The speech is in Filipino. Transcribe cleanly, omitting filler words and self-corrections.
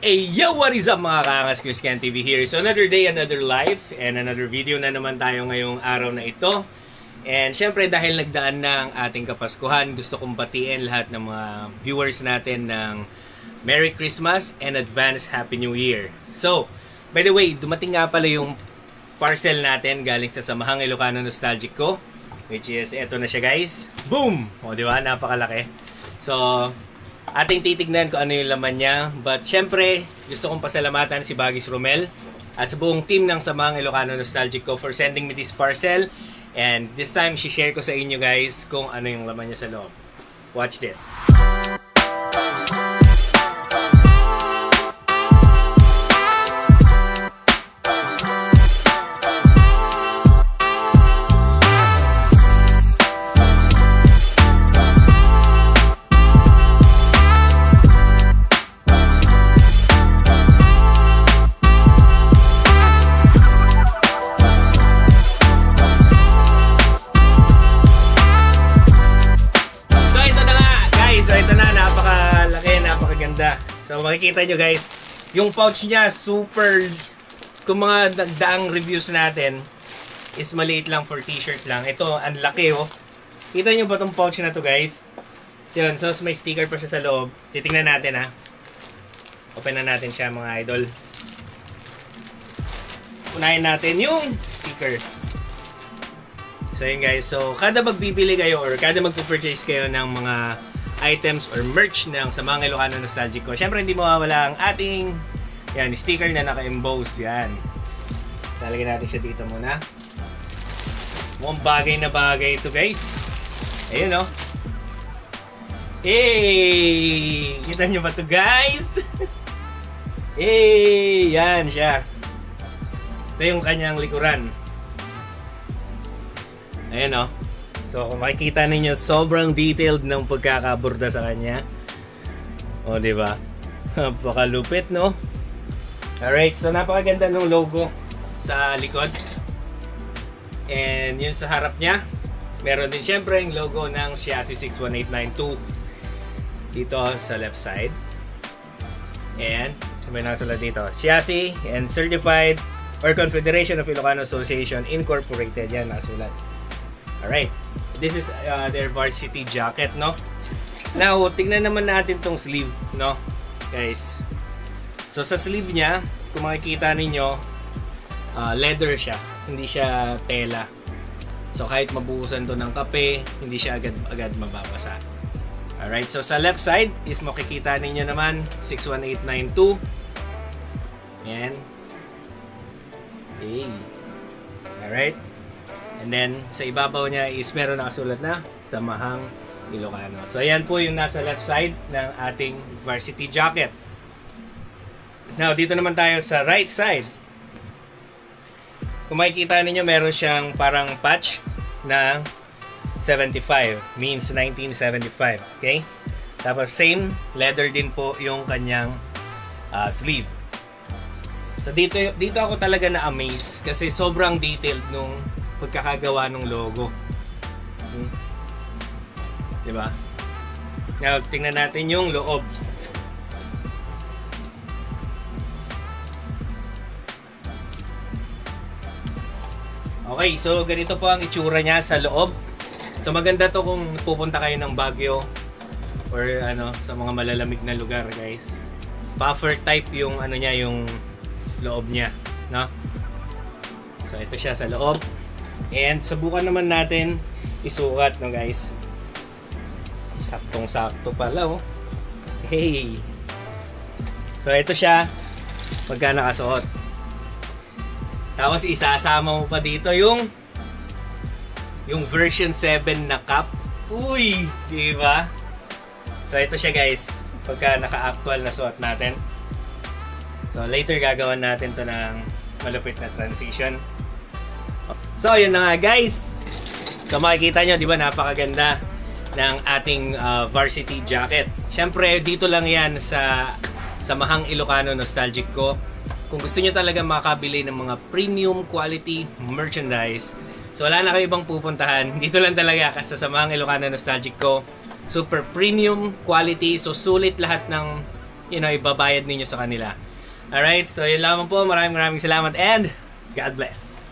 Hey yo, what is up mga kaangas, Christian TV here. So another day, another life, and another video na naman tayo ngayong araw na ito. And syempre dahil nagdaan na ang ating Kapaskuhan, gusto kong batiin lahat ng mga viewers natin ng Merry Christmas and Advance Happy New Year. So, by the way, dumating nga pala yung parcel natin galing sa Samahang Ilocano Nostalgic Co. Which is, eto na siya guys. Boom! O diba, napakalaki. So, ating titignan kung ano yung laman niya. But syempre, gusto kong pasalamatan si Bagis Romel at sa buong team ng Samahang Ilocano Nostalgic Co for sending me this parcel. And this time, share ko sa inyo guys kung ano yung laman niya sa loob. Watch this. So makikita nyo guys, yung pouch niya super, kung mga nagdaang reviews natin is maliit lang for t-shirt lang. Ito, ang laki oh. Kita nyo ba itong pouch na to guys? Yun, so may sticker pa siya sa loob. Titingnan natin ha. Open na natin siya mga idol. Unahin natin yung sticker. So yun guys, so kada magbibili kayo or kada magpo-purchase kayo ng mga items or merch ng Samahang Ilocano Nostalgic Co. Siyempre hindi mawawala ang ating yan, sticker na naka-emboss. Yan. Lalagyan natin siya dito muna. Mukhang bagay na bagay ito guys. Ayun oh. Hey! Kita nyo ba ito guys? Hey! Yan siya. Ito yung kanyang likuran. Ayun oh. So, kung makikita ninyo, sobrang detailed ng pagkakaborda sa kanya. O, diba? Napakalupit, no? Alright, so napakaganda ng logo sa likod. And yun sa harap niya, meron din syempre yung logo ng Chassis 61892 dito sa left side. And, may nasulat dito, Chassis and Certified or Confederation of Ilocano Association Incorporated. Yan, nasulat. Alright, this is their varsity jacket, no? Now, tingnan naman natin tong sleeve, no? Guys. So, sa sleeve niya, kung makikita ninyo, leather siya. Hindi siya tela. So, kahit mabuhusan to ng kape, hindi siya agad mababasa. Alright, so sa left side is makikita ninyo naman, 61892. Yan. Okay. Alright. And then, sa ibabaw niya is meron nakasulat na Samahang Ilocano. So, ayan po yung nasa left side ng ating varsity jacket. Now, dito naman tayo sa right side. Kung makikita ninyo, meron siyang parang patch na 75. Means 1975. Okay? Tapos, same leather din po yung kanyang sleeve. So, dito ako talaga na-amaze kasi sobrang detailed nung pagkakagawa ng logo. Diba? Now, tingnan natin yung loob. Okay, so ganito po ang itsura niya sa loob. So maganda to kung pupunta kayo ng Baguio or ano, sa mga malalamig na lugar, guys. Puffer type yung ano niya, yung loob niya, no? So ito siya sa loob. And subukan naman natin isukat, no guys. Saktong-sakto pala, oh. Hey! So, ito siya pagka nakasuot. Tapos, isasama mo pa dito yung version 7 na cap. Uy! Diba? So, ito siya guys. Pagka naka-actual na suot natin. So, later gagawin natin to ng malupit na transition. So, yun na nga guys. So, makikita nyo, di ba, napakaganda ng ating varsity jacket. Siyempre, dito lang yan sa Samahang Ilocano Nostalgic Co. Kung gusto nyo talaga makabili ng mga premium quality merchandise, so wala na kayo ibang pupuntahan. Dito lang talaga kasi sa Samahang Ilocano Nostalgic Co. Super premium quality. So, sulit lahat ng ibabayad ninyo sa kanila. Alright, so yun lamang po. Maraming salamat and God bless.